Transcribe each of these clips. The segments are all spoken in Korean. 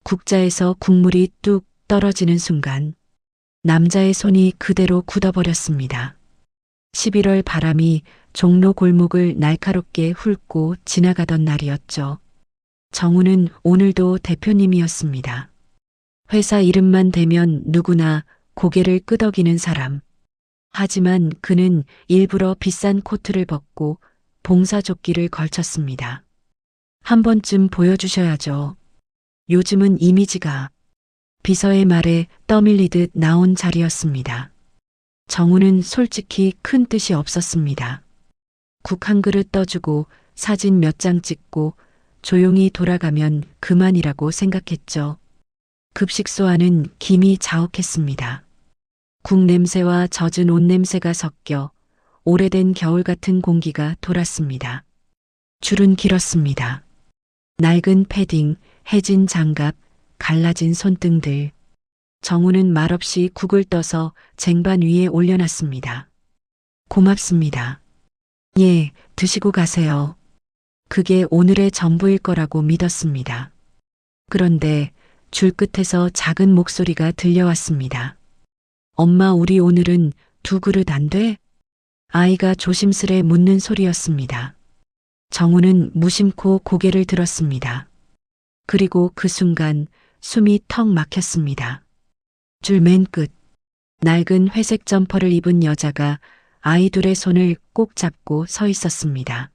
국자에서 국물이 뚝 떨어지는 순간 남자의 손이 그대로 굳어버렸습니다. 11월 바람이 종로 골목을 날카롭게 훑고 지나가던 날이었죠. 정우는 오늘도 대표님이었습니다. 회사 이름만 대면 누구나 고개를 끄덕이는 사람. 하지만 그는 일부러 비싼 코트를 벗고 봉사조끼를 걸쳤습니다. 한 번쯤 보여주셔야죠. 요즘은 이미지가 비서의 말에 떠밀리듯 나온 자리였습니다. 정우는 솔직히 큰 뜻이 없었습니다. 국 한 그릇 떠주고 사진 몇 장 찍고 조용히 돌아가면 그만이라고 생각했죠. 급식소 안은 김이 자욱했습니다. 국 냄새와 젖은 옷 냄새가 섞여 오래된 겨울 같은 공기가 돌았습니다. 줄은 길었습니다. 낡은 패딩, 해진 장갑, 갈라진 손등들. 정우는 말없이 국을 떠서 쟁반 위에 올려놨습니다. 고맙습니다. 예, 드시고 가세요. 그게 오늘의 전부일 거라고 믿었습니다. 그런데 줄 끝에서 작은 목소리가 들려왔습니다. 엄마, 우리 오늘은 2그릇 안 돼? 아이가 조심스레 묻는 소리였습니다. 정우는 무심코 고개를 들었습니다. 그리고 그 순간 숨이 턱 막혔습니다. 줄 맨 끝, 낡은 회색 점퍼를 입은 여자가 아이 둘의 손을 꼭 잡고 서 있었습니다.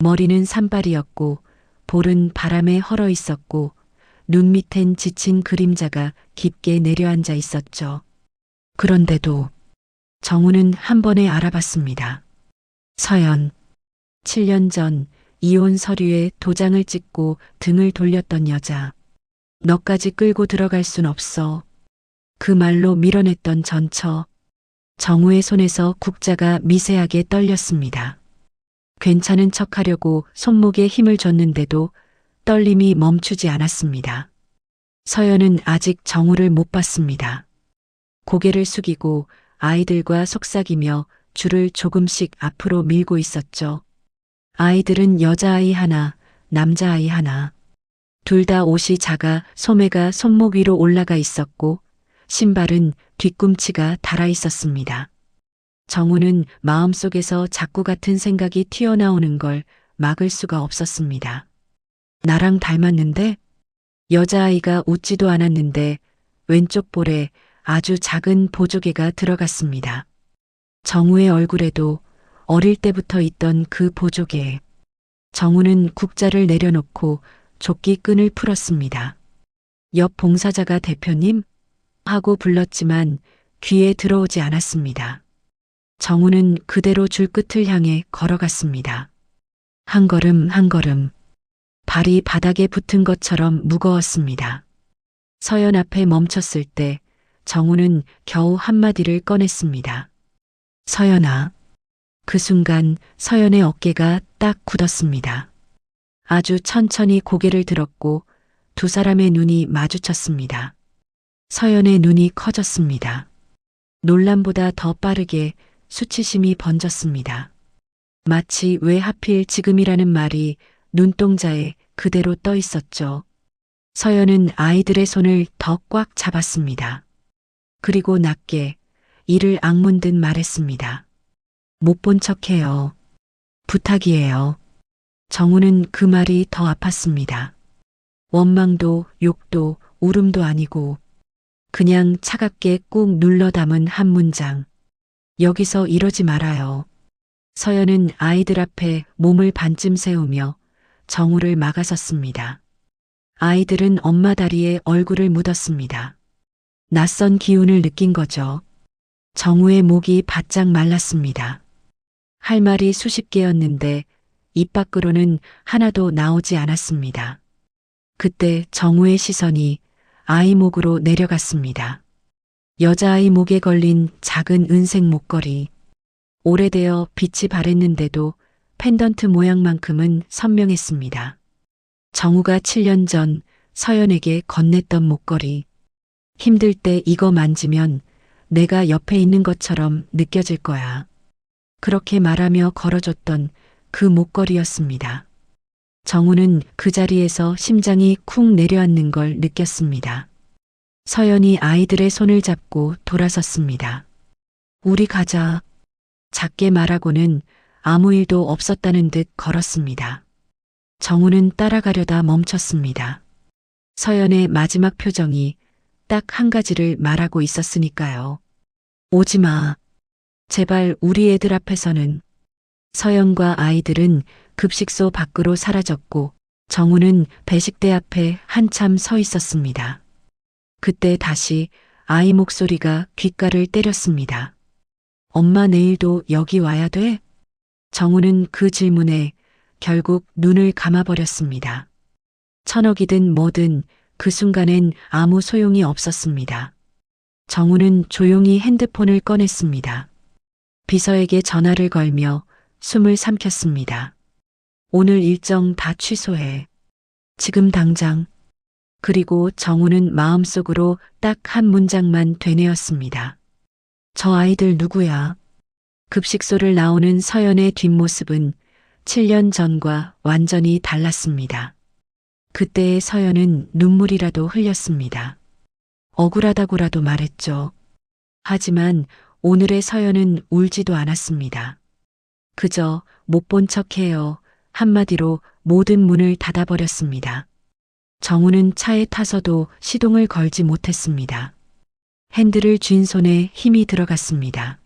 머리는 산발이었고 볼은 바람에 헐어 있었고 눈 밑엔 지친 그림자가 깊게 내려앉아 있었죠. 그런데도 정우는 한 번에 알아봤습니다. 서연. 7년 전 이혼 서류에 도장을 찍고 등을 돌렸던 여자. 너까지 끌고 들어갈 순 없어. 그 말로 밀어냈던 전처. 정우의 손에서 국자가 미세하게 떨렸습니다. 괜찮은 척하려고 손목에 힘을 줬는데도 떨림이 멈추지 않았습니다. 서연은 아직 정우를 못 봤습니다. 고개를 숙이고 아이들과 속삭이며 줄을 조금씩 앞으로 밀고 있었죠. 아이들은 여자아이 하나, 남자아이 하나. 둘 다 옷이 작아 소매가 손목 위로 올라가 있었고 신발은 뒤꿈치가 닳아 있었습니다. 정우는 마음속에서 자꾸 같은 생각이 튀어나오는 걸 막을 수가 없었습니다. 나랑 닮았는데? 여자아이가 웃지도 않았는데 왼쪽 볼에 아주 작은 보조개가 들어갔습니다. 정우의 얼굴에도 어릴 때부터 있던 그 보조개. 정우는 국자를 내려놓고 조끼 끈을 풀었습니다. 옆 봉사자가 대표님? 하고 불렀지만 귀에 들어오지 않았습니다. 정우는 그대로 줄 끝을 향해 걸어갔습니다. 한 걸음 한 걸음. 발이 바닥에 붙은 것처럼 무거웠습니다. 서연 앞에 멈췄을 때 정우는 겨우 한마디를 꺼냈습니다. 서연아. 그 순간 서연의 어깨가 딱 굳었습니다. 아주 천천히 고개를 들었고 두 사람의 눈이 마주쳤습니다. 서연의 눈이 커졌습니다. 놀람보다 더 빠르게 수치심이 번졌습니다. 마치 왜 하필 지금이라는 말이 눈동자에 그대로 떠 있었죠. 서연은 아이들의 손을 더 꽉 잡았습니다. 그리고 낮게 이를 악문듯 말했습니다. 못 본 척해요. 부탁이에요. 정우는 그 말이 더 아팠습니다. 원망도 욕도 울음도 아니고 그냥 차갑게 꾹 눌러 담은 한 문장. 여기서 이러지 말아요. 서연은 아이들 앞에 몸을 반쯤 세우며 정우를 막아섰습니다. 아이들은 엄마 다리에 얼굴을 묻었습니다. 낯선 기운을 느낀 거죠. 정우의 목이 바짝 말랐습니다. 할 말이 수십 개였는데 입 밖으로는 하나도 나오지 않았습니다. 그때 정우의 시선이 아이 목으로 내려갔습니다. 여자아이 목에 걸린 작은 은색 목걸이. 오래되어 빛이 바랬는데도 펜던트 모양만큼은 선명했습니다. 정우가 7년 전 서연에게 건넸던 목걸이. 힘들 때 이거 만지면 내가 옆에 있는 것처럼 느껴질 거야. 그렇게 말하며 걸어줬던 그 목걸이였습니다. 정우는 그 자리에서 심장이 쿵 내려앉는 걸 느꼈습니다. 서연이 아이들의 손을 잡고 돌아섰습니다. 우리 가자. 작게 말하고는 아무 일도 없었다는 듯 걸었습니다. 정우는 따라가려다 멈췄습니다. 서연의 마지막 표정이 딱 한 가지를 말하고 있었으니까요. 오지 마. 제발 우리 애들 앞에서는. 서연과 아이들은 급식소 밖으로 사라졌고 정우는 배식대 앞에 한참 서 있었습니다. 그때 다시 아이 목소리가 귓가를 때렸습니다. 엄마 내일도 여기 와야 돼? 정우는 그 질문에 결국 눈을 감아버렸습니다. 천억이든 뭐든 그 순간엔 아무 소용이 없었습니다. 정우는 조용히 핸드폰을 꺼냈습니다. 비서에게 전화를 걸며 숨을 삼켰습니다. 오늘 일정 다 취소해. 지금 당장. 그리고 정우는 마음속으로 딱 한 문장만 되뇌었습니다. 저 아이들 누구야? 급식소를 나오는 서연의 뒷모습은 7년 전과 완전히 달랐습니다. 그때의 서연은 눈물이라도 흘렸습니다. 억울하다고라도 말했죠. 하지만 오늘의 서연은 울지도 않았습니다. 그저 못 본 척해요. 한마디로 모든 문을 닫아버렸습니다. 정우는 차에 타서도 시동을 걸지 못했습니다. 핸들을 쥔 손에 힘이 들어갔습니다.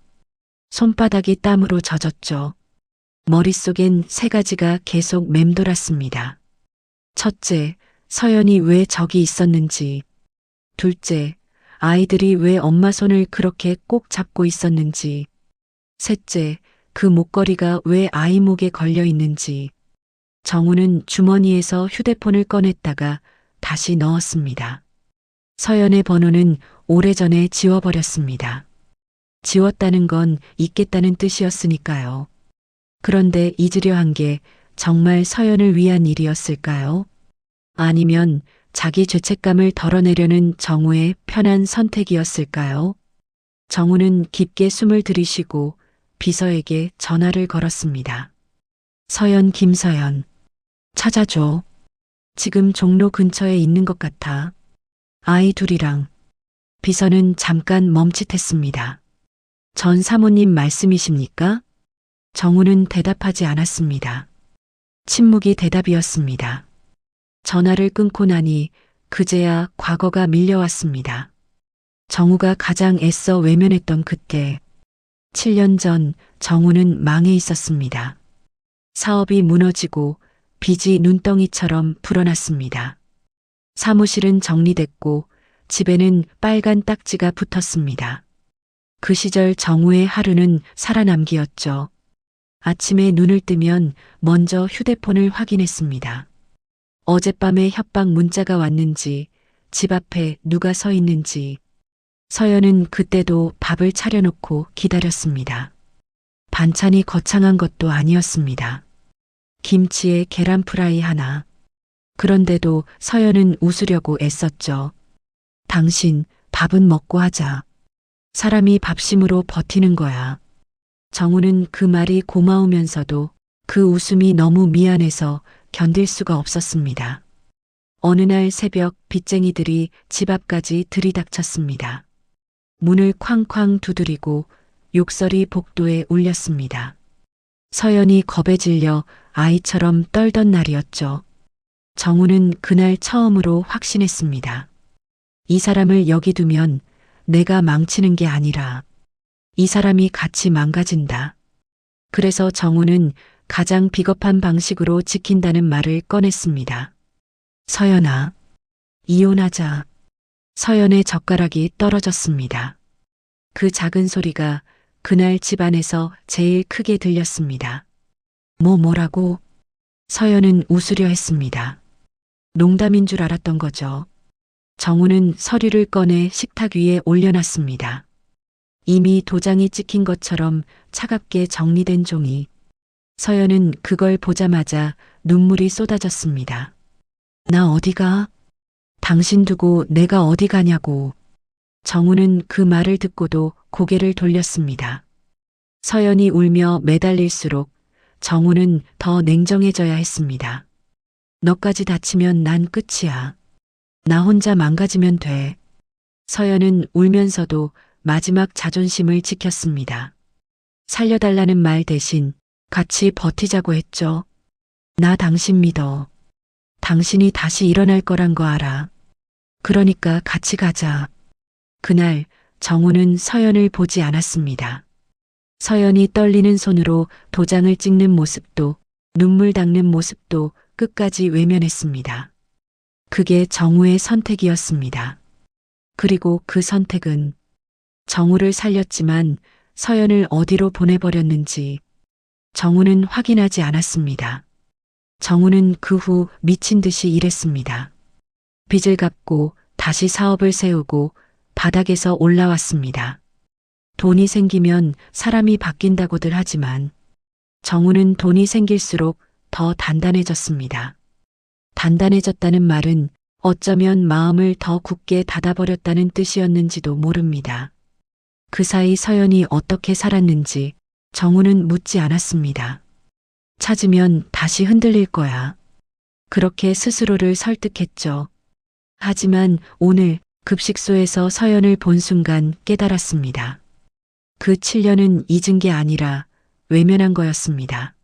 손바닥이 땀으로 젖었죠. 머릿속엔 세 가지가 계속 맴돌았습니다. 첫째, 서연이 왜 저기 있었는지. 둘째, 아이들이 왜 엄마 손을 그렇게 꼭 잡고 있었는지. 셋째, 그 목걸이가 왜 아이 목에 걸려 있는지. 정우는 주머니에서 휴대폰을 꺼냈다가 다시 넣었습니다. 서연의 번호는 오래전에 지워버렸습니다. 지웠다는 건 잊겠다는 뜻이었으니까요. 그런데 잊으려 한 게 정말 서연을 위한 일이었을까요? 아니면 자기 죄책감을 덜어내려는 정우의 편한 선택이었을까요? 정우는 깊게 숨을 들이쉬고 비서에게 전화를 걸었습니다. 서연, 김서연. 찾아줘. 지금 종로 근처에 있는 것 같아. 아이 둘이랑. 비서는 잠깐 멈칫했습니다. 전 사모님 말씀이십니까? 정우는 대답하지 않았습니다. 침묵이 대답이었습니다. 전화를 끊고 나니 그제야 과거가 밀려왔습니다. 정우가 가장 애써 외면했던 그때. 7년 전 정우는 망해 있었습니다. 사업이 무너지고 빚이 눈덩이처럼 불어났습니다. 사무실은 정리됐고 집에는 빨간 딱지가 붙었습니다. 그 시절 정우의 하루는 살아남기였죠. 아침에 눈을 뜨면 먼저 휴대폰을 확인했습니다. 어젯밤에 협박 문자가 왔는지, 집 앞에 누가 서 있는지. 서연은 그때도 밥을 차려놓고 기다렸습니다. 반찬이 거창한 것도 아니었습니다. 김치에 계란 프라이 하나. 그런데도 서연은 웃으려고 애썼죠. 당신 밥은 먹고 하자. 사람이 밥심으로 버티는 거야. 정우는 그 말이 고마우면서도 그 웃음이 너무 미안해서 견딜 수가 없었습니다. 어느 날 새벽 빚쟁이들이 집 앞까지 들이닥쳤습니다. 문을 쾅쾅 두드리고 욕설이 복도에 울렸습니다. 서연이 겁에 질려 아이처럼 떨던 날이었죠. 정우는 그날 처음으로 확신했습니다. 이 사람을 여기 두면 내가 망치는 게 아니라 이 사람이 같이 망가진다. 그래서 정우는 가장 비겁한 방식으로 지킨다는 말을 꺼냈습니다. 서연아, 이혼하자. 서연의 젓가락이 떨어졌습니다. 그 작은 소리가 그날 집안에서 제일 크게 들렸습니다. 뭐라고? 서연은 웃으려 했습니다. 농담인 줄 알았던 거죠. 정우는 서류를 꺼내 식탁 위에 올려놨습니다. 이미 도장이 찍힌 것처럼 차갑게 정리된 종이. 서연은 그걸 보자마자 눈물이 쏟아졌습니다. 나 어디가? 당신 두고 내가 어디 가냐고. 정우는 그 말을 듣고도 고개를 돌렸습니다. 서연이 울며 매달릴수록 정우는 더 냉정해져야 했습니다. 너까지 다치면 난 끝이야. 나 혼자 망가지면 돼. 서연은 울면서도 마지막 자존심을 지켰습니다. 살려달라는 말 대신 같이 버티자고 했죠. 나 당신 믿어. 당신이 다시 일어날 거란 거 알아. 그러니까 같이 가자. 그날 정우는 서연을 보지 않았습니다. 서연이 떨리는 손으로 도장을 찍는 모습도 눈물 닦는 모습도 끝까지 외면했습니다. 그게 정우의 선택이었습니다. 그리고 그 선택은 정우를 살렸지만 서연을 어디로 보내버렸는지 정우는 확인하지 않았습니다. 정우는 그 후 미친 듯이 일했습니다. 빚을 갚고 다시 사업을 세우고 바닥에서 올라왔습니다. 돈이 생기면 사람이 바뀐다고들 하지만 정우는 돈이 생길수록 더 단단해졌습니다. 단단해졌다는 말은 어쩌면 마음을 더 굳게 닫아버렸다는 뜻이었는지도 모릅니다. 그 사이 서연이 어떻게 살았는지 정우는 묻지 않았습니다. 찾으면 다시 흔들릴 거야. 그렇게 스스로를 설득했죠. 하지만 오늘 급식소에서 서연을 본 순간 깨달았습니다. 그 7년은 잊은 게 아니라 외면한 거였습니다.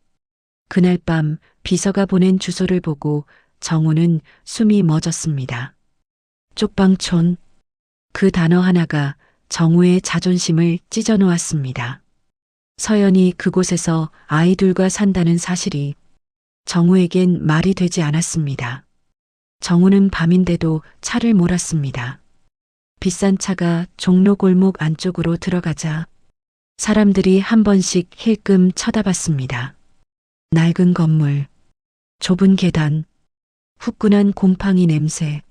그날 밤 비서가 보낸 주소를 보고 정우는 숨이 멎었습니다. 쪽방촌. 그 단어 하나가 정우의 자존심을 찢어놓았습니다. 서연이 그곳에서 아이들과 산다는 사실이 정우에겐 말이 되지 않았습니다. 정우는 밤인데도 차를 몰았습니다. 비싼 차가 종로 골목 안쪽으로 들어가자 사람들이 한 번씩 힐끔 쳐다봤습니다. 낡은 건물, 좁은 계단, 후끈한 곰팡이 냄새.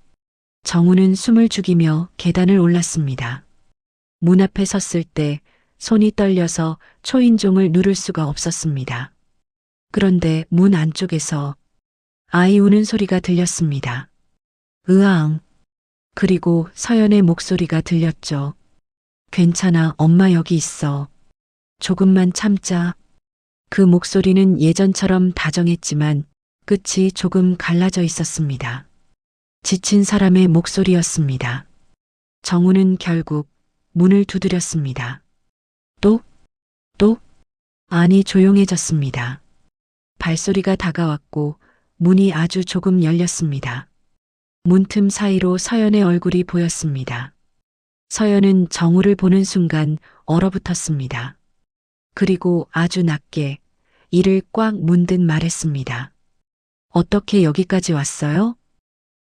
정우는 숨을 죽이며 계단을 올랐습니다. 문 앞에 섰을 때 손이 떨려서 초인종을 누를 수가 없었습니다. 그런데 문 안쪽에서 아이 우는 소리가 들렸습니다. 으앙. 그리고 서연의 목소리가 들렸죠. 괜찮아, 엄마 여기 있어. 조금만 참자. 그 목소리는 예전처럼 다정했지만 끝이 조금 갈라져 있었습니다. 지친 사람의 목소리였습니다. 정우는 결국 문을 두드렸습니다. 또? 안이 조용해졌습니다. 발소리가 다가왔고 문이 아주 조금 열렸습니다. 문틈 사이로 서연의 얼굴이 보였습니다. 서연은 정우를 보는 순간 얼어붙었습니다. 그리고 아주 낮게 이를 꽉 문 듯 말했습니다. 어떻게 여기까지 왔어요?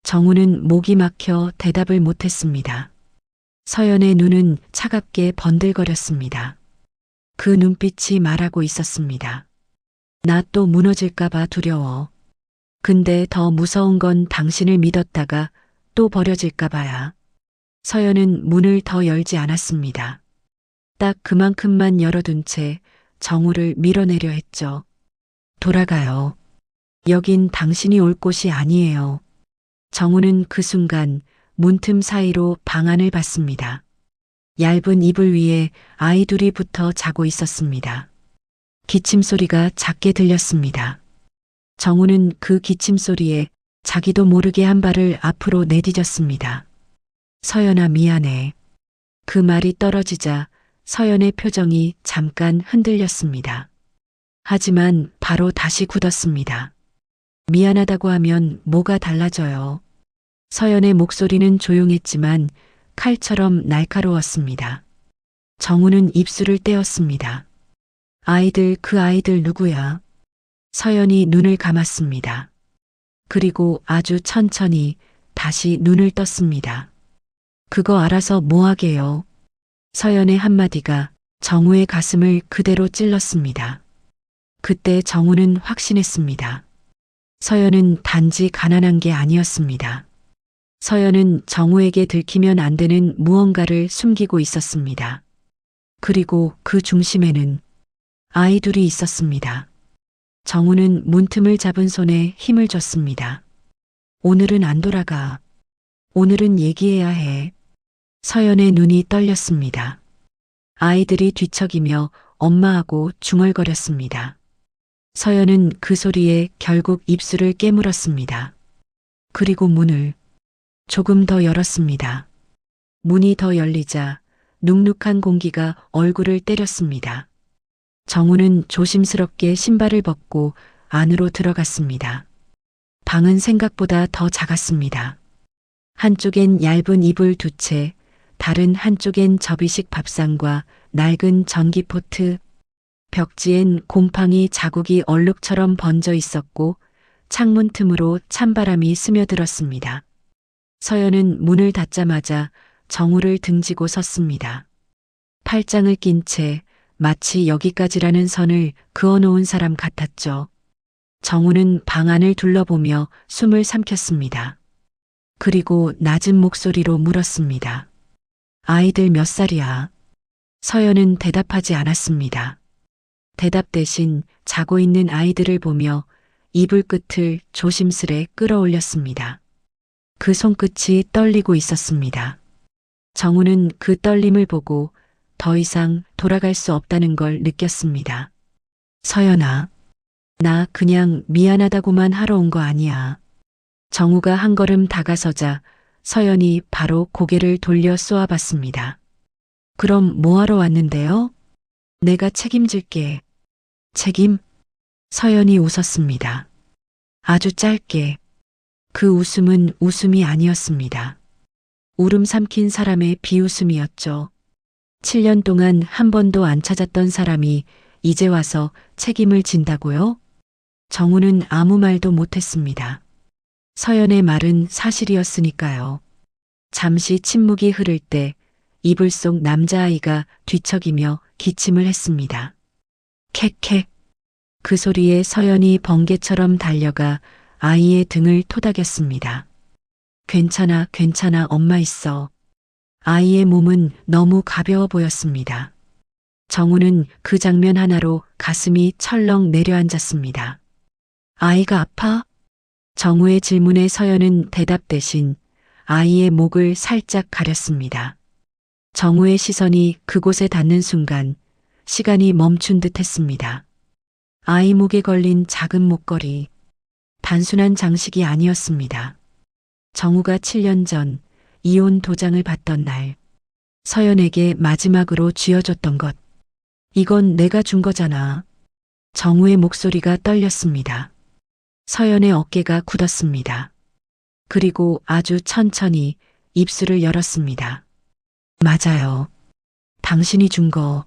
정우는 목이 막혀 대답을 못했습니다. 서연의 눈은 차갑게 번들거렸습니다. 그 눈빛이 말하고 있었습니다. 나 또 무너질까봐 두려워. 근데 더 무서운 건 당신을 믿었다가 또 버려질까봐야. 서연은 문을 더 열지 않았습니다. 딱 그만큼만 열어둔 채 정우를 밀어내려 했죠. 돌아가요. 여긴 당신이 올 곳이 아니에요. 정우는 그 순간 문틈 사이로 방안을 봤습니다. 얇은 이불 위에 아이 둘이 붙어 자고 있었습니다. 기침 소리가 작게 들렸습니다. 정우는 그 기침 소리에 자기도 모르게 한 발을 앞으로 내디뎠습니다. 서연아, 미안해. 그 말이 떨어지자 서연의 표정이 잠깐 흔들렸습니다. 하지만 바로 다시 굳었습니다. 미안하다고 하면 뭐가 달라져요. 서연의 목소리는 조용했지만 칼처럼 날카로웠습니다. 정우는 입술을 떼었습니다. 그 아이들 누구야? 서연이 눈을 감았습니다. 그리고 아주 천천히 다시 눈을 떴습니다. 그거 알아서 뭐하게요? 서연의 한마디가 정우의 가슴을 그대로 찔렀습니다. 그때 정우는 확신했습니다. 서연은 단지 가난한 게 아니었습니다. 서연은 정우에게 들키면 안 되는 무언가를 숨기고 있었습니다. 그리고 그 중심에는 아이 둘이 있었습니다. 정우는 문틈을 잡은 손에 힘을 줬습니다. 오늘은 안 돌아가. 오늘은 얘기해야 해. 서연의 눈이 떨렸습니다. 아이들이 뒤척이며 엄마하고 중얼거렸습니다. 서연은 그 소리에 결국 입술을 깨물었습니다. 그리고 문을 조금 더 열었습니다. 문이 더 열리자 눅눅한 공기가 얼굴을 때렸습니다. 정우는 조심스럽게 신발을 벗고 안으로 들어갔습니다. 방은 생각보다 더 작았습니다. 한쪽엔 얇은 이불 두 채, 다른 한쪽엔 접이식 밥상과 낡은 전기포트, 벽지엔 곰팡이 자국이 얼룩처럼 번져 있었고 창문 틈으로 찬바람이 스며들었습니다. 서연은 문을 닫자마자 정우를 등지고 섰습니다. 팔짱을 낀 채 마치 여기까지라는 선을 그어놓은 사람 같았죠. 정우는 방 안을 둘러보며 숨을 삼켰습니다. 그리고 낮은 목소리로 물었습니다. 아이들 몇 살이야? 서연은 대답하지 않았습니다. 대답 대신 자고 있는 아이들을 보며 이불 끝을 조심스레 끌어올렸습니다. 그 손끝이 떨리고 있었습니다. 정우는 그 떨림을 보고 더 이상 돌아갈 수 없다는 걸 느꼈습니다. 서연아, 나 그냥 미안하다고만 하러 온 거 아니야. 정우가 한 걸음 다가서자 서연이 바로 고개를 돌려 쏘아봤습니다. 그럼 뭐하러 왔는데요? 내가 책임질게. 책임? 서연이 웃었습니다. 아주 짧게. 그 웃음은 웃음이 아니었습니다. 울음 삼킨 사람의 비웃음이었죠. 7년 동안 한 번도 안 찾았던 사람이 이제 와서 책임을 진다고요? 정우는 아무 말도 못했습니다. 서연의 말은 사실이었으니까요. 잠시 침묵이 흐를 때 이불 속 남자아이가 뒤척이며 기침을 했습니다. 캑캑. 그 소리에 서연이 번개처럼 달려가 아이의 등을 토닥였습니다. 괜찮아, 괜찮아, 엄마 있어. 아이의 몸은 너무 가벼워 보였습니다. 정우는 그 장면 하나로 가슴이 철렁 내려앉았습니다. 아이가 아파? 정우의 질문에 서연은 대답 대신 아이의 목을 살짝 가렸습니다. 정우의 시선이 그곳에 닿는 순간 시간이 멈춘 듯 했습니다. 아이 목에 걸린 작은 목걸이. 단순한 장식이 아니었습니다. 정우가 7년 전 이혼 도장을 받던 날 서연에게 마지막으로 쥐어줬던 것. 이건 내가 준 거잖아. 정우의 목소리가 떨렸습니다. 서연의 어깨가 굳었습니다. 그리고 아주 천천히 입술을 열었습니다. 맞아요. 당신이 준 거.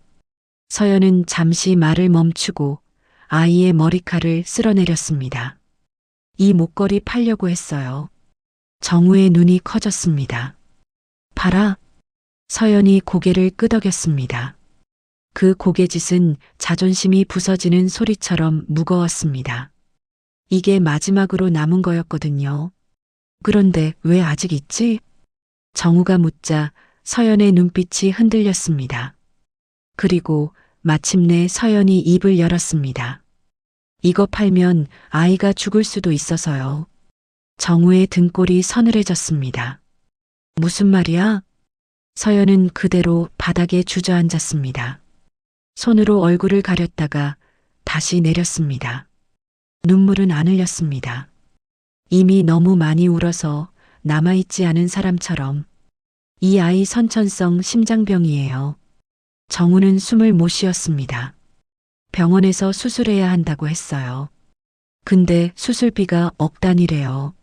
서연은 잠시 말을 멈추고 아이의 머리칼을 쓸어내렸습니다. 이 목걸이 팔려고 했어요. 정우의 눈이 커졌습니다. 팔아? 서연이 고개를 끄덕였습니다. 그 고개짓은 자존심이 부서지는 소리처럼 무거웠습니다. 이게 마지막으로 남은 거였거든요. 그런데 왜 아직 있지? 정우가 묻자 서연의 눈빛이 흔들렸습니다. 그리고 마침내 서연이 입을 열었습니다. 이거 팔면 아이가 죽을 수도 있어서요. 정우의 등골이 서늘해졌습니다. 무슨 말이야? 서연은 그대로 바닥에 주저앉았습니다. 손으로 얼굴을 가렸다가 다시 내렸습니다. 눈물은 안 흘렸습니다. 이미 너무 많이 울어서 남아있지 않은 사람처럼. 이 아이 선천성 심장병이에요. 정우는 숨을 못 쉬었습니다. 병원에서 수술해야 한다고 했어요. 근데 수술비가 억 단위래요.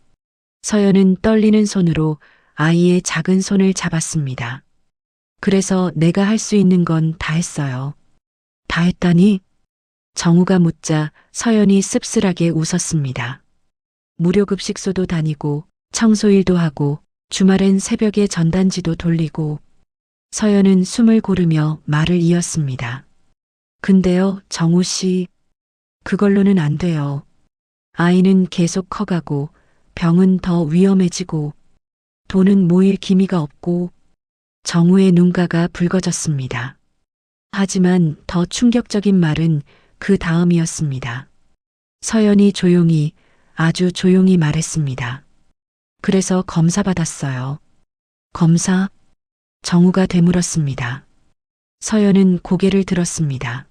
서연은 떨리는 손으로 아이의 작은 손을 잡았습니다. 그래서 내가 할 수 있는 건 다 했어요. 다 했다니? 정우가 묻자 서연이 씁쓸하게 웃었습니다. 무료급식소도 다니고 청소일도 하고 주말엔 새벽에 전단지도 돌리고. 서연은 숨을 고르며 말을 이었습니다. 근데요, 정우 씨. 그걸로는 안 돼요. 아이는 계속 커가고 병은 더 위험해지고 돈은 모일 기미가 없고. 정우의 눈가가 붉어졌습니다. 하지만 더 충격적인 말은 그 다음이었습니다. 서연이 조용히, 아주 조용히 말했습니다. 그래서 검사 받았어요. 검사? 정우가 되물었습니다. 서연은 고개를 들었습니다.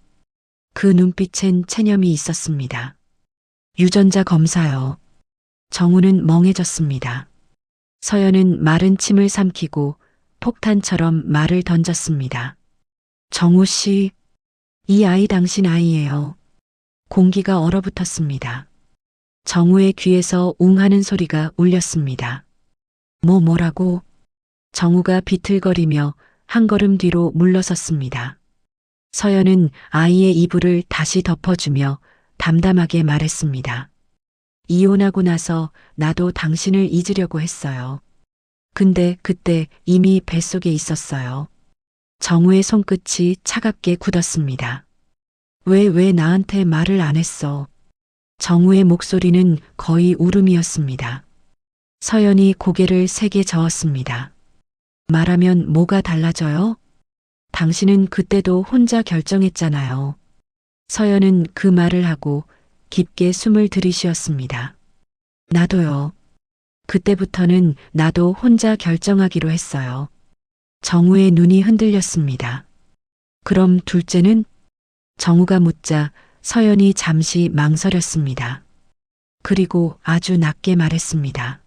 그 눈빛엔 체념이 있었습니다. 유전자 검사요. 정우는 멍해졌습니다. 서연은 마른 침을 삼키고 폭탄처럼 말을 던졌습니다. 정우 씨, 이 아이 당신 아이예요. 공기가 얼어붙었습니다. 정우의 귀에서 웅하는 소리가 울렸습니다. 뭐라고? 정우가 비틀거리며 한 걸음 뒤로 물러섰습니다. 서연은 아이의 이불을 다시 덮어주며 담담하게 말했습니다. 이혼하고 나서 나도 당신을 잊으려고 했어요. 근데 그때 이미 뱃속에 있었어요. 정우의 손끝이 차갑게 굳었습니다. 왜 나한테 말을 안 했어? 정우의 목소리는 거의 울음이었습니다. 서연이 고개를 세게 저었습니다. 말하면 뭐가 달라져요? 당신은 그때도 혼자 결정했잖아요. 서연은 그 말을 하고 깊게 숨을 들이쉬었습니다. 나도요. 그때부터는 나도 혼자 결정하기로 했어요. 정우의 눈이 흔들렸습니다. 그럼 둘째는? 정우가 묻자 서연이 잠시 망설였습니다. 그리고 아주 낮게 말했습니다.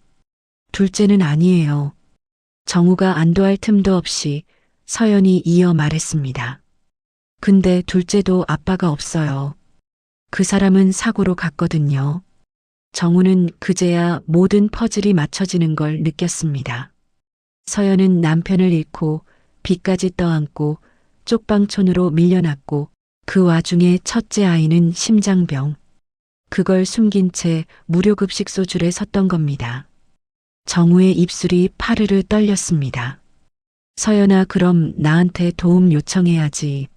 둘째는 아니에요. 정우가 안도할 틈도 없이 서연이 이어 말했습니다. 근데 둘째도 아빠가 없어요. 그 사람은 사고로 갔거든요. 정우는 그제야 모든 퍼즐이 맞춰지는 걸 느꼈습니다. 서연은 남편을 잃고 빚까지 떠안고 쪽방촌으로 밀려났고 그 와중에 첫째 아이는 심장병. 그걸 숨긴 채 무료급식소 줄에 섰던 겁니다. 정우의 입술이 파르르 떨렸습니다. 서연아, 그럼 나한테 도움 요청해야지.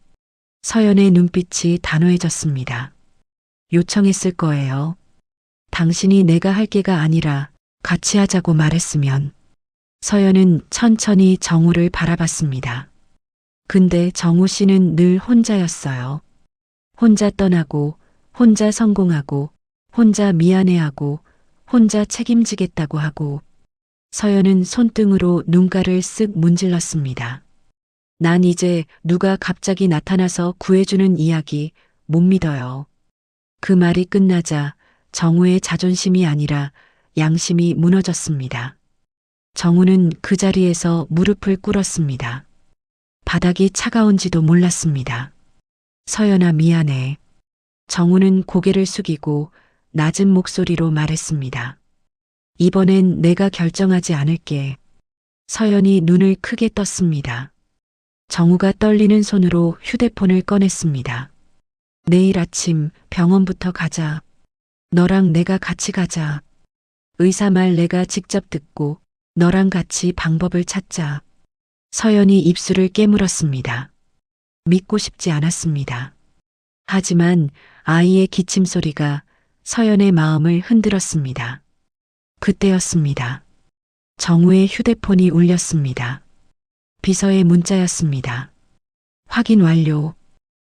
서연의 눈빛이 단호해졌습니다. 요청했을 거예요. 당신이 내가 할 게가 아니라 같이 하자고 말했으면. 서연은 천천히 정우를 바라봤습니다. 근데 정우 씨는 늘 혼자였어요. 혼자 떠나고, 혼자 성공하고, 혼자 미안해하고, 혼자 책임지겠다고 하고. 서연은 손등으로 눈가를 쓱 문질렀습니다. 난 이제 누가 갑자기 나타나서 구해주는 이야기 못 믿어요. 그 말이 끝나자 정우의 자존심이 아니라 양심이 무너졌습니다. 정우는 그 자리에서 무릎을 꿇었습니다. 바닥이 차가운지도 몰랐습니다. 서연아, 미안해. 정우는 고개를 숙이고 낮은 목소리로 말했습니다. 이번엔 내가 결정하지 않을게. 서연이 눈을 크게 떴습니다. 정우가 떨리는 손으로 휴대폰을 꺼냈습니다. 내일 아침 병원부터 가자. 너랑 내가 같이 가자. 의사 말 내가 직접 듣고 너랑 같이 방법을 찾자. 서연이 입술을 깨물었습니다. 믿고 싶지 않았습니다. 하지만 아이의 기침 소리가 서연의 마음을 흔들었습니다. 그때였습니다. 정우의 휴대폰이 울렸습니다. 비서의 문자였습니다. 확인 완료.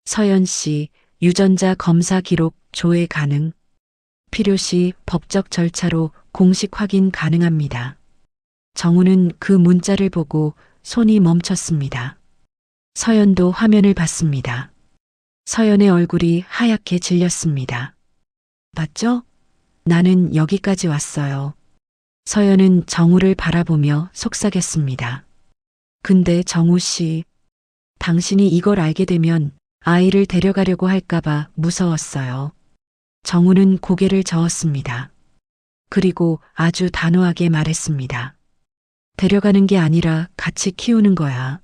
서연 씨, 유전자 검사 기록 조회 가능. 필요시 법적 절차로 공식 확인 가능합니다. 정우는 그 문자를 보고 손이 멈췄습니다. 서연도 화면을 봤습니다. 서연의 얼굴이 하얗게 질렸습니다. 맞죠? 나는 여기까지 왔어요. 서연은 정우를 바라보며 속삭였습니다. 근데 정우 씨, 당신이 이걸 알게 되면 아이를 데려가려고 할까봐 무서웠어요. 정우는 고개를 저었습니다. 그리고 아주 단호하게 말했습니다. 데려가는 게 아니라 같이 키우는 거야.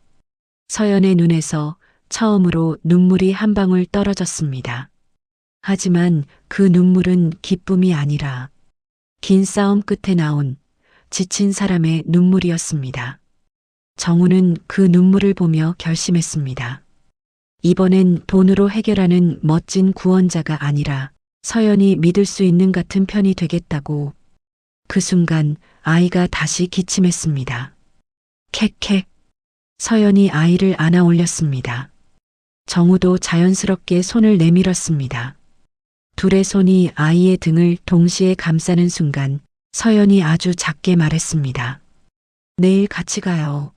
서연의 눈에서 처음으로 눈물이 한 방울 떨어졌습니다. 하지만 그 눈물은 기쁨이 아니라 긴 싸움 끝에 나온 지친 사람의 눈물이었습니다. 정우는 그 눈물을 보며 결심했습니다. 이번엔 돈으로 해결하는 멋진 구원자가 아니라 서연이 믿을 수 있는 같은 편이 되겠다고. 그 순간 아이가 다시 기침했습니다. 캑캑. 서연이 아이를 안아 올렸습니다. 정우도 자연스럽게 손을 내밀었습니다. 둘의 손이 아이의 등을 동시에 감싸는 순간 서연이 아주 작게 말했습니다. 내일 같이 가요.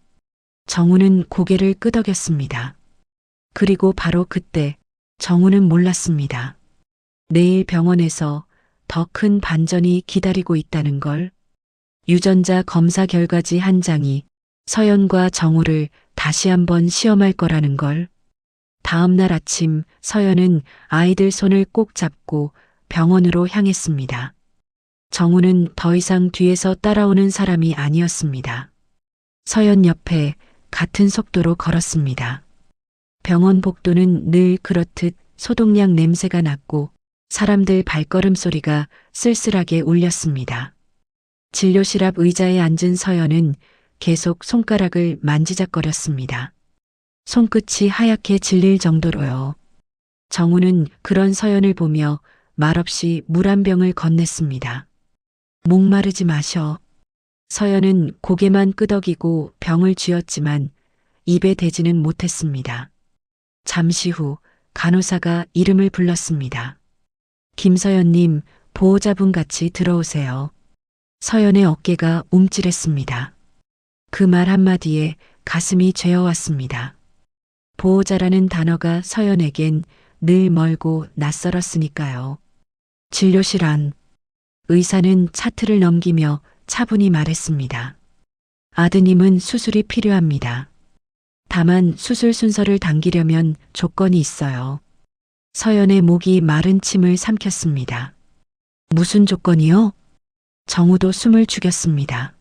정우는 고개를 끄덕였습니다. 그리고 바로 그때 정우는 몰랐습니다. 내일 병원에서 더 큰 반전이 기다리고 있다는 걸. 유전자 검사 결과지 한 장이 서연과 정우를 다시 한번 시험할 거라는 걸. 다음 날 아침 서연은 아이들 손을 꼭 잡고 병원으로 향했습니다. 정우는 더 이상 뒤에서 따라오는 사람이 아니었습니다. 서연 옆에 같은 속도로 걸었습니다. 병원 복도는 늘 그렇듯 소독약 냄새가 났고 사람들 발걸음 소리가 쓸쓸하게 울렸습니다. 진료실 앞 의자에 앉은 서연은 계속 손가락을 만지작거렸습니다. 손끝이 하얗게 질릴 정도로요. 정우는 그런 서연을 보며 말없이 물 한 병을 건넸습니다. 목마르지 마셔. 서연은 고개만 끄덕이고 병을 쥐었지만 입에 대지는 못했습니다. 잠시 후 간호사가 이름을 불렀습니다. 김서연님, 보호자분 같이 들어오세요. 서연의 어깨가 움찔했습니다. 그 말 한마디에 가슴이 죄어왔습니다. 보호자라는 단어가 서연에겐 늘 멀고 낯설었으니까요. 진료실 안. 의사는 차트를 넘기며 차분히 말했습니다. 아드님은 수술이 필요합니다. 다만 수술 순서를 당기려면 조건이 있어요. 서연의 목이 마른 침을 삼켰습니다. 무슨 조건이요? 정우도 숨을 죽였습니다.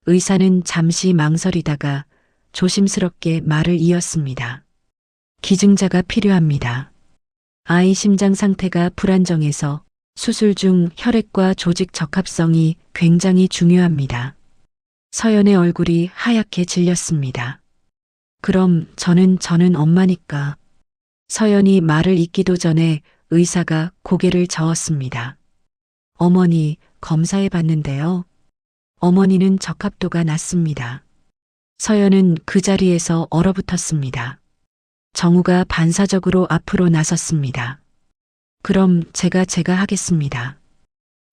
의사는 잠시 망설이다가 조심스럽게 말을 이었습니다. 기증자가 필요합니다. 아이 심장 상태가 불안정해서 수술 중 혈액과 조직 적합성이 굉장히 중요합니다. 서연의 얼굴이 하얗게 질렸습니다. 그럼 저는 엄마니까. 서연이 말을 잇기도 전에 의사가 고개를 저었습니다. 어머니, 검사해 봤는데요. 어머니는 적합도가 낮습니다. 서연은 그 자리에서 얼어붙었습니다. 정우가 반사적으로 앞으로 나섰습니다. 그럼 제가 하겠습니다.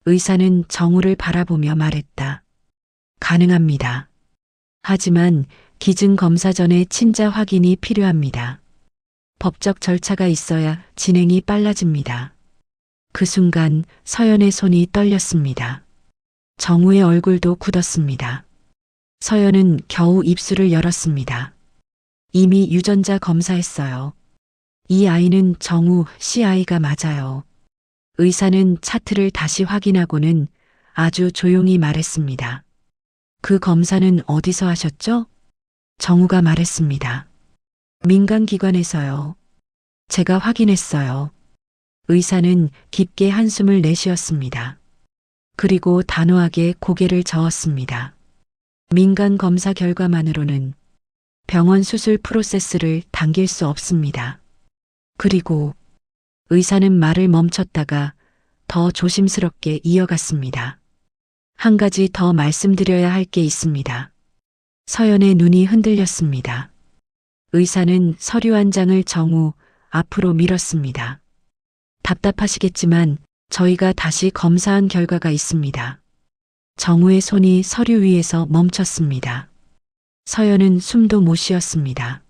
의사는 정우를 바라보며 말했다. 가능합니다. 하지만 기증 검사 전에 친자 확인이 필요합니다. 법적 절차가 있어야 진행이 빨라집니다. 그 순간 서연의 손이 떨렸습니다. 정우의 얼굴도 굳었습니다. 서연은 겨우 입술을 열었습니다. 이미 유전자 검사했어요. 이 아이는 정우 씨 아이가 맞아요. 의사는 차트를 다시 확인하고는 아주 조용히 말했습니다. 그 검사는 어디서 하셨죠? 정우가 말했습니다. 민간기관에서요. 제가 확인했어요. 의사는 깊게 한숨을 내쉬었습니다. 그리고 단호하게 고개를 저었습니다. 민간 검사 결과만으로는 병원 수술 프로세스를 당길 수 없습니다. 그리고 의사는 말을 멈췄다가 더 조심스럽게 이어갔습니다. 한 가지 더 말씀드려야 할 게 있습니다. 서연의 눈이 흔들렸습니다. 의사는 서류 한 장을 정우 앞으로 밀었습니다. 답답하시겠지만 저희가 다시 검사한 결과가 있습니다. 정우의 손이 서류 위에서 멈췄습니다. 서연은 숨도 못 쉬었습니다.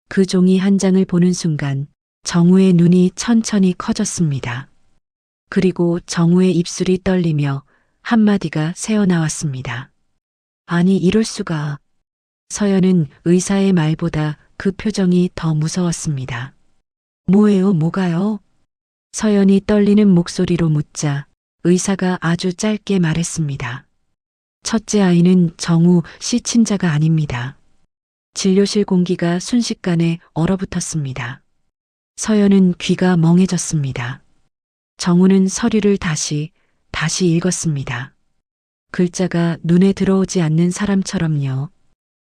그 종이 한 장을 보는 순간 정우의 눈이 천천히 커졌습니다. 그리고 정우의 입술이 떨리며 한마디가 새어나왔습니다. 아니, 이럴 수가. 서연은 의사의 말보다 그 표정이 더 무서웠습니다. 뭐예요, 뭐가요? 서연이 떨리는 목소리로 묻자 의사가 아주 짧게 말했습니다. 첫째 아이는 정우 씨 친자가 아닙니다. 진료실 공기가 순식간에 얼어붙었습니다. 서연은 귀가 멍해졌습니다. 정우는 서류를 다시 읽었습니다. 글자가 눈에 들어오지 않는 사람처럼요.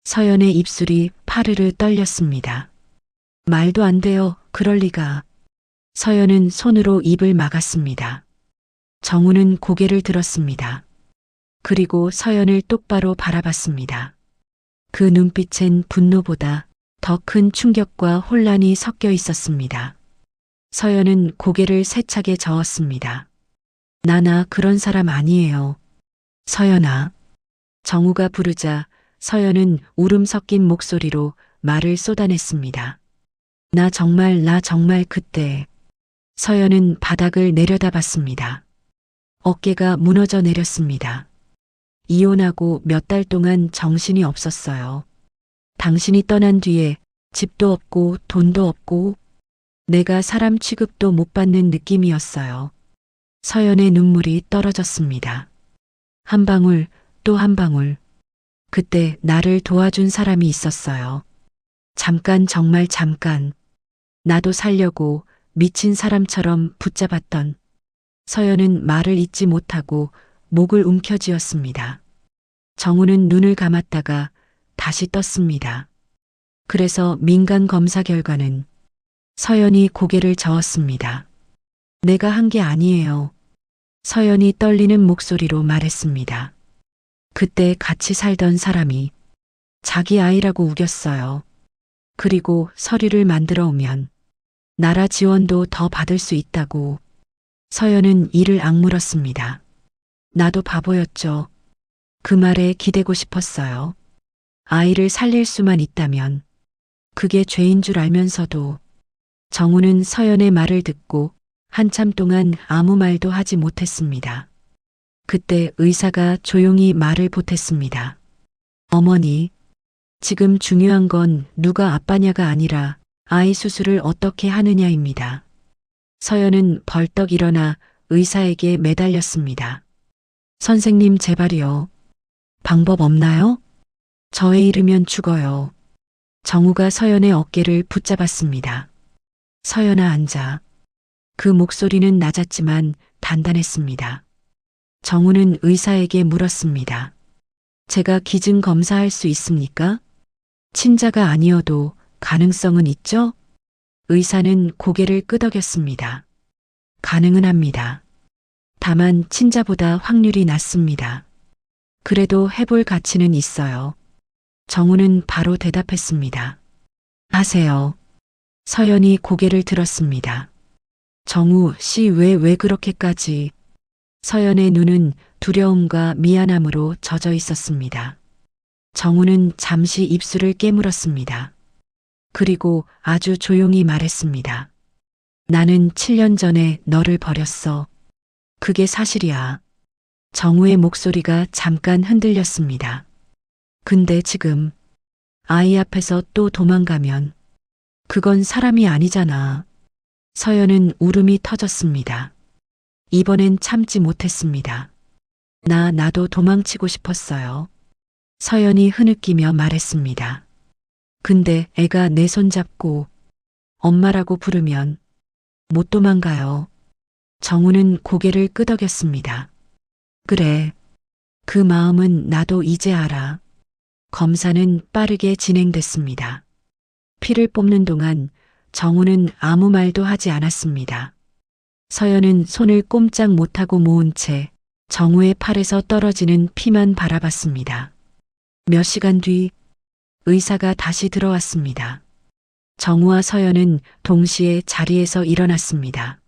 서연의 입술이 파르르 떨렸습니다. 말도 안 돼요. 그럴 리가. 서연은 손으로 입을 막았습니다. 정우는 고개를 들었습니다. 그리고 서연을 똑바로 바라봤습니다. 그 눈빛엔 분노보다 더 큰 충격과 혼란이 섞여 있었습니다. 서연은 고개를 세차게 저었습니다. 나나 그런 사람 아니에요. 서연아. 정우가 부르자 서연은 울음 섞인 목소리로 말을 쏟아냈습니다. 나 정말 그때. 서연은 바닥을 내려다봤습니다. 어깨가 무너져 내렸습니다. 이혼하고 몇 달 동안 정신이 없었어요. 당신이 떠난 뒤에 집도 없고 돈도 없고 내가 사람 취급도 못 받는 느낌이었어요. 서연의 눈물이 떨어졌습니다. 한 방울 또 한 방울. 그때 나를 도와준 사람이 있었어요. 잠깐 정말 잠깐. 나도 살려고 미친 사람처럼 붙잡았던. 서연은 말을 잇지 못하고 목을 움켜쥐었습니다. 정우는 눈을 감았다가 다시 떴습니다. 그래서 민간 검사 결과는 서연이 고개를 저었습니다. 내가 한 게 아니에요. 서연이 떨리는 목소리로 말했습니다. 그때 같이 살던 사람이 자기 아이라고 우겼어요. 그리고 서류를 만들어 오면 나라 지원도 더 받을 수 있다고. 서연은 이를 악물었습니다. 나도 바보였죠. 그 말에 기대고 싶었어요. 아이를 살릴 수만 있다면 그게 죄인 줄 알면서도. 정우는 서연의 말을 듣고 한참 동안 아무 말도 하지 못했습니다. 그때 의사가 조용히 말을 보탰습니다. 어머니, 지금 중요한 건 누가 아빠냐가 아니라 아이 수술을 어떻게 하느냐입니다. 서연은 벌떡 일어나 의사에게 매달렸습니다. 선생님 제발요. 방법 없나요? 저에 이르면 죽어요. 정우가 서연의 어깨를 붙잡았습니다. 서연아 앉아. 그 목소리는 낮았지만 단단했습니다. 정우는 의사에게 물었습니다. 제가 기증 검사할 수 있습니까? 친자가 아니어도 가능성은 있죠? 의사는 고개를 끄덕였습니다. 가능은 합니다. 다만 친자보다 확률이 낮습니다. 그래도 해볼 가치는 있어요. 정우는 바로 대답했습니다. 하세요. 서연이 고개를 들었습니다. 정우 씨 왜 그렇게까지. 서연의 눈은 두려움과 미안함으로 젖어 있었습니다. 정우는 잠시 입술을 깨물었습니다. 그리고 아주 조용히 말했습니다. 나는 7년 전에 너를 버렸어. 그게 사실이야. 정우의 목소리가 잠깐 흔들렸습니다. 근데 지금 아이 앞에서 또 도망가면 그건 사람이 아니잖아. 서연은 울음이 터졌습니다. 이번엔 참지 못했습니다. 나도 도망치고 싶었어요. 서연이 흐느끼며 말했습니다. 근데 애가 내 손 잡고 엄마라고 부르면 못 도망가요. 정우는 고개를 끄덕였습니다. 그래. 그 마음은 나도 이제 알아. 검사는 빠르게 진행됐습니다. 피를 뽑는 동안 정우는 아무 말도 하지 않았습니다. 서연은 손을 꼼짝 못하고 모은 채 정우의 팔에서 떨어지는 피만 바라봤습니다. 몇 시간 뒤 의사가 다시 들어왔습니다. 정우와 서연은 동시에 자리에서 일어났습니다.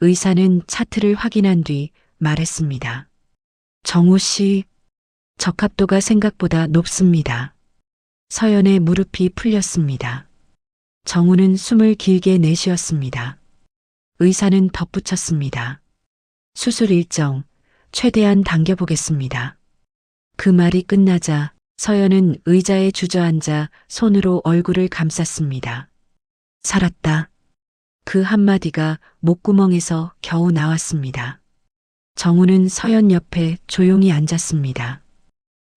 의사는 차트를 확인한 뒤 말했습니다. 정우 씨, 적합도가 생각보다 높습니다. 서연의 무릎이 풀렸습니다. 정우는 숨을 길게 내쉬었습니다. 의사는 덧붙였습니다. 수술 일정 최대한 당겨보겠습니다. 그 말이 끝나자 서연은 의자에 주저앉아 손으로 얼굴을 감쌌습니다. 살았다. 그 한마디가 목구멍에서 겨우 나왔습니다. 정우는 서연 옆에 조용히 앉았습니다.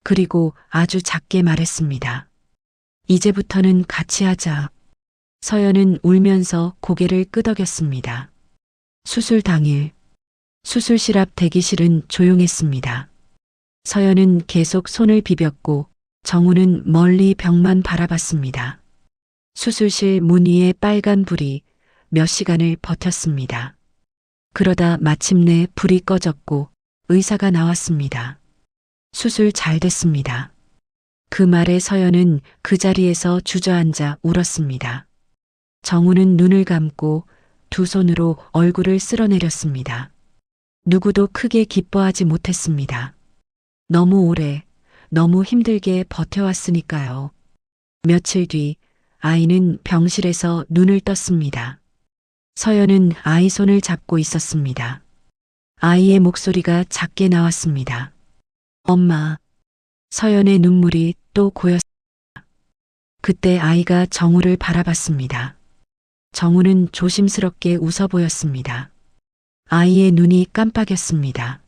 그리고 아주 작게 말했습니다. 이제부터는 같이 하자. 서연은 울면서 고개를 끄덕였습니다. 수술 당일 수술실 앞 대기실은 조용했습니다. 서연은 계속 손을 비볐고 정우는 멀리 벽만 바라봤습니다. 수술실 문 위에 빨간 불이 몇 시간을 버텼습니다. 그러다 마침내 불이 꺼졌고 의사가 나왔습니다. 수술 잘 됐습니다. 그 말에 서연은 그 자리에서 주저앉아 울었습니다. 정우는 눈을 감고 두 손으로 얼굴을 쓸어내렸습니다. 누구도 크게 기뻐하지 못했습니다. 너무 오래, 너무 힘들게 버텨왔으니까요. 며칠 뒤 아이는 병실에서 눈을 떴습니다. 서연은 아이 손을 잡고 있었습니다. 아이의 목소리가 작게 나왔습니다. 엄마. 서연의 눈물이 또 고였습니다. 그때 아이가 정우를 바라봤습니다. 정우는 조심스럽게 웃어 보였습니다. 아이의 눈이 깜빡였습니다.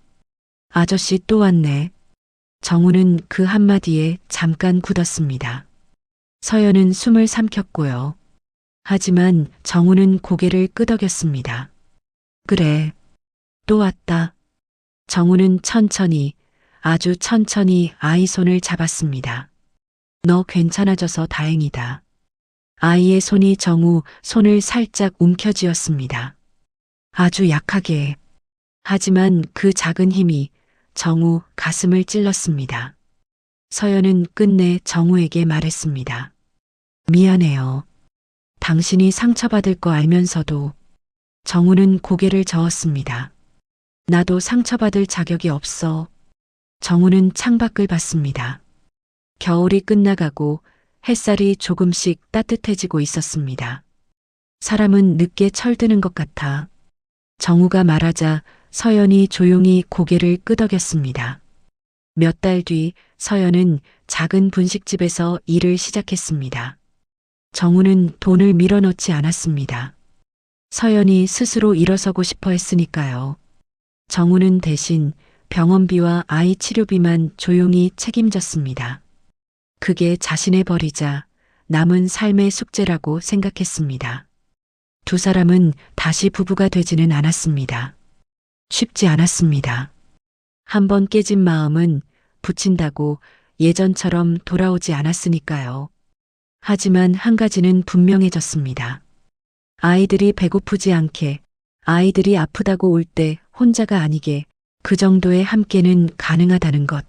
아저씨 또 왔네. 정우는 그 한마디에 잠깐 굳었습니다. 서연은 숨을 삼켰고요. 하지만 정우는 고개를 끄덕였습니다. 그래. 또 왔다. 정우는 천천히, 아주 천천히 아이 손을 잡았습니다. 너 괜찮아져서 다행이다. 아이의 손이 정우 손을 살짝 움켜쥐었습니다. 아주 약하게. 하지만 그 작은 힘이 정우 가슴을 찔렀습니다. 서연은 끝내 정우에게 말했습니다. 미안해요. 당신이 상처받을 거 알면서도. 정우는 고개를 저었습니다. 나도 상처받을 자격이 없어. 정우는 창밖을 봤습니다. 겨울이 끝나가고 햇살이 조금씩 따뜻해지고 있었습니다. 사람은 늦게 철드는 것 같아. 정우가 말하자 서연이 조용히 고개를 끄덕였습니다. 몇 달 뒤 서연은 작은 분식집에서 일을 시작했습니다. 정우는 돈을 밀어넣지 않았습니다. 서연이 스스로 일어서고 싶어 했으니까요. 정우는 대신 병원비와 아이 치료비만 조용히 책임졌습니다. 그게 자신의 벌이자 남은 삶의 숙제라고 생각했습니다. 두 사람은 다시 부부가 되지는 않았습니다. 쉽지 않았습니다. 한번 깨진 마음은 붙인다고 예전처럼 돌아오지 않았으니까요. 하지만 한 가지는 분명해졌습니다. 아이들이 배고프지 않게, 아이들이 아프다고 울 때 혼자가 아니게 그 정도의 함께는 가능하다는 것.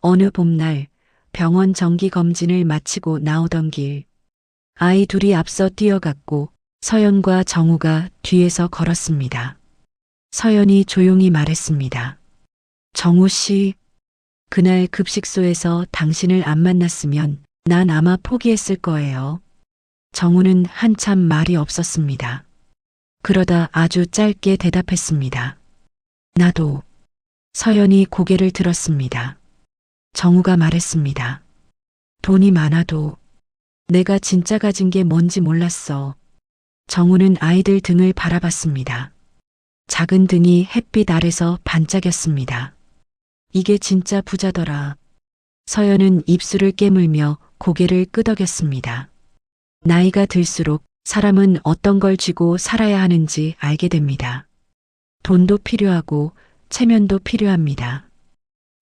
어느 봄날 병원 정기검진을 마치고 나오던 길, 아이 둘이 앞서 뛰어갔고 서연과 정우가 뒤에서 걸었습니다. 서연이 조용히 말했습니다. 정우 씨, 그날 급식소에서 당신을 안 만났으면 난 아마 포기했을 거예요. 정우는 한참 말이 없었습니다. 그러다 아주 짧게 대답했습니다. 나도. 서연이 고개를 들었습니다. 정우가 말했습니다. 돈이 많아도 내가 진짜 가진 게 뭔지 몰랐어. 정우는 아이들 등을 바라봤습니다. 작은 등이 햇빛 아래서 반짝였습니다. 이게 진짜 부자더라. 서연은 입술을 깨물며 고개를 끄덕였습니다. 나이가 들수록 사람은 어떤 걸 쥐고 살아야 하는지 알게 됩니다. 돈도 필요하고 체면도 필요합니다.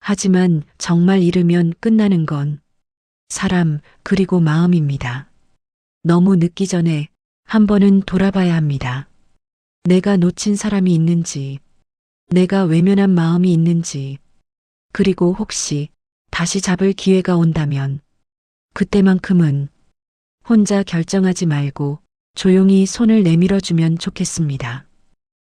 하지만 정말 잃으면 끝나는 건 사람 그리고 마음입니다. 너무 늦기 전에 한 번은 돌아봐야 합니다. 내가 놓친 사람이 있는지, 내가 외면한 마음이 있는지, 그리고 혹시 다시 잡을 기회가 온다면 그때만큼은 혼자 결정하지 말고 조용히 손을 내밀어 주면 좋겠습니다.